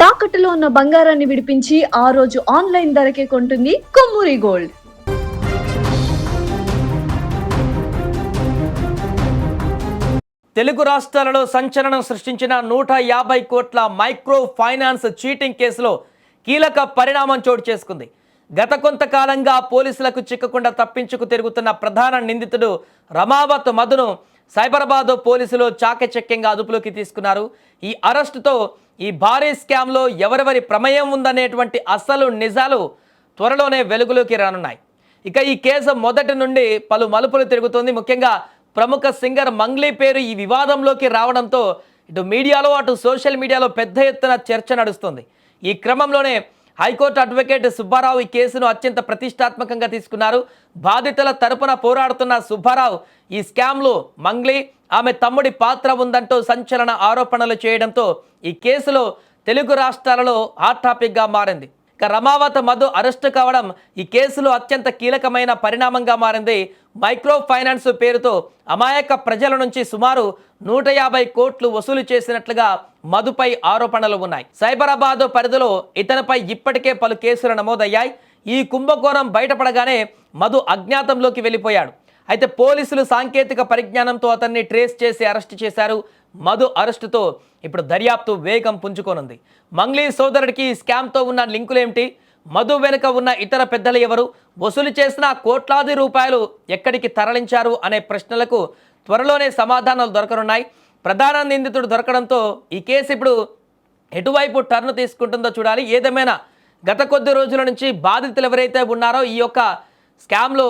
తాకట్టులో ఉన్న బంగారాన్ని విడిపించి ఆ రోజు ఆన్లైన్ ధరకే కొంటుంది కొమ్మూరి గోల్డ్. తెలుగు రాష్ట్రాలలో సంచలనం సృష్టించిన 150 కోట్ల మైక్రో ఫైనాన్స్ చీటింగ్ కేసులో కీలక పరిణామం చోటు చేసుకుంది. గత కొంతకాలంగా పోలీసులకు చిక్కకుండా తప్పించుకు తిరుగుతున్న ప్రధాన నిందితుడు రమావత్ మధును సైబరాబాద్ పోలీసులు చాకచక్యంగా అదుపులోకి తీసుకున్నారు. ఈ అరెస్టుతో ఈ భారీ స్కామ్లో ఎవరెవరి ప్రమేయం ఉందనేటువంటి అసలు నిజాలు త్వరలోనే వెలుగులోకి రానున్నాయి. ఇక ఈ కేసు మొదటి నుండి పలు మలుపులు తిరుగుతుంది. ముఖ్యంగా ప్రముఖ సింగర్ మంగ్లీ పేరు ఈ వివాదంలోకి రావడంతో ఇటు మీడియాలో అటు సోషల్ మీడియాలో పెద్ద ఎత్తున చర్చ నడుస్తుంది. ఈ క్రమంలోనే హైకోర్టు అడ్వకేట్ సుబ్బారావు ఈ కేసును అత్యంత ప్రతిష్టాత్మకంగా తీసుకున్నారు. బాధితుల తరపున పోరాడుతున్న సుబ్బారావు ఈ స్కామ్లో మంగ్లీ ఆమె తమ్ముడి పాత్ర ఉందంటూ సంచలన ఆరోపణలు చేయడంతో ఈ కేసులో తెలుగు రాష్ట్రాలలో హాట్ టాపిక్గా మారింది. ఇక రమావత్ మధు అరెస్టు కావడం ఈ కేసులో అత్యంత కీలకమైన పరిణామంగా మారింది. మైక్రో ఫైనాన్స్ పేరుతో అమాయక ప్రజల నుంచి సుమారు 150 కోట్లు వసూలు చేసినట్లుగా మధుపై ఆరోపణలు ఉన్నాయి. సైబరాబాద్ పరిధిలో ఇతనిపై ఇప్పటికే పలు కేసులు నమోదయ్యాయి. ఈ కుంభకోణం బయటపడగానే మధు అజ్ఞాతంలోకి వెళ్ళిపోయాడు. అయితే పోలీసులు సాంకేతిక పరిజ్ఞానంతో అతన్ని ట్రేస్ చేసి అరెస్టు చేశారు. మధు అరెస్టుతో ఇప్పుడు దర్యాప్తు వేగం పుంజుకోనుంది. మంగ్లీ సోదరుడికి ఈ స్కామ్తో ఉన్న లింకులేమిటి, మధు వెనుక ఉన్న ఇతర పెద్దలు ఎవరు, వసూలు చేసిన కోట్లాది రూపాయలు ఎక్కడికి తరలించారు అనే ప్రశ్నలకు త్వరలోనే సమాధానాలు దొరకనున్నాయి. ప్రధాన నిందితుడు దొరకడంతో ఈ కేసు ఇప్పుడు ఎటువైపు టర్న్ తీసుకుంటుందో చూడాలి. ఏదేమైనా గత కొద్ది రోజుల నుంచి బాధితులు ఎవరైతే ఉన్నారో ఈ యొక్క స్కామ్లో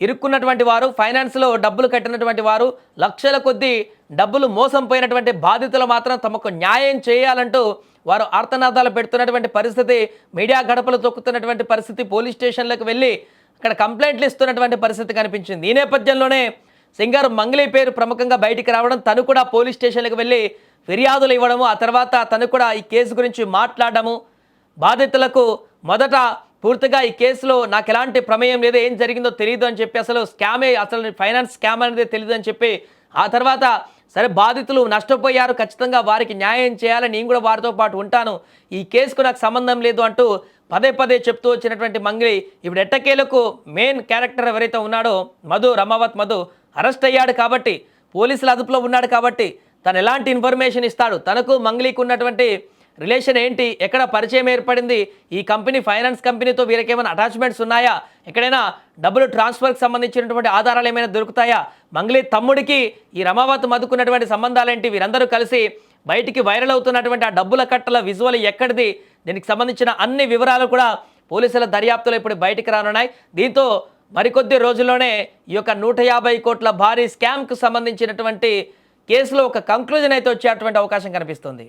ఇరుక్కున్నటువంటి వారు, ఫైనాన్స్లో డబ్బులు కట్టినటువంటి వారు, లక్షల కొద్దీ డబ్బులు మోసం పోయినటువంటి బాధితులు మాత్రం తమకు న్యాయం చేయాలంటూ వారు ఆర్తనాదాలు పెడుతున్నటువంటి పరిస్థితి, మీడియా గడపలు తొక్కుతున్నటువంటి పరిస్థితి, పోలీస్ స్టేషన్లకు వెళ్ళి అక్కడ కంప్లైంట్లు ఇస్తున్నటువంటి పరిస్థితి కనిపించింది. ఈ నేపథ్యంలోనే సింగర్ మంగ్లీ పేరు ప్రముఖంగా బయటికి రావడం, తను కూడా పోలీస్ స్టేషన్లకు వెళ్ళి ఫిర్యాదులు ఇవ్వడము, ఆ తర్వాత తను కూడా ఈ కేసు గురించి మాట్లాడము, బాధితులకు మొదట పూర్తిగా ఈ కేసులో నాకు ఎలాంటి ప్రమేయం లేదు, ఏం జరిగిందో తెలియదు అని చెప్పి, అసలు ఫైనాన్స్ స్కామ్ అనేది తెలియదు అని చెప్పి, ఆ తర్వాత సరే బాధితులు నష్టపోయారు, ఖచ్చితంగా వారికి న్యాయం చేయాలని నేను కూడా వారితో పాటు ఉంటాను, ఈ కేసుకు నాకు సంబంధం లేదు అంటూ పదే పదే చెప్తూ వచ్చినటువంటి మంగ్లీ ఇప్పుడు ఎట్టకేలకు మెయిన్ క్యారెక్టర్ ఎవరైతే ఉన్నాడో రమావత్ మధు అరెస్ట్ అయ్యాడు కాబట్టి, పోలీసుల అదుపులో ఉన్నాడు కాబట్టి తను ఎలాంటి ఇన్ఫర్మేషన్ ఇస్తాడు, తనకు మంగ్లీకి ఉన్నటువంటి రిలేషన్ ఏంటి, ఎక్కడ పరిచయం ఏర్పడింది, ఈ కంపెనీ ఫైనాన్స్ కంపెనీతో వీరికి ఏమైనా అటాచ్మెంట్స్ ఉన్నాయా, ఎక్కడైనా డబ్బులు ట్రాన్స్ఫర్కి సంబంధించినటువంటి ఆధారాలు ఏమైనా దొరుకుతాయా, మంగ్లీ తమ్ముడికి ఈ రమావత్ మధుకున్నటువంటి సంబంధాలేంటి, వీరందరూ కలిసి బయటికి వైరల్ అవుతున్నటువంటి ఆ డబ్బుల కట్టల విజువల్ ఎక్కడిది, దీనికి సంబంధించిన అన్ని వివరాలు కూడా పోలీసుల దర్యాప్తులో ఇప్పుడు బయటికి రానున్నాయి. దీంతో మరికొద్ది రోజుల్లోనే ఈ యొక్క 150 కోట్ల భారీ స్కామ్కు సంబంధించినటువంటి కేసులో ఒక కంక్లూజన్ అయితే వచ్చేటువంటి అవకాశం కనిపిస్తుంది.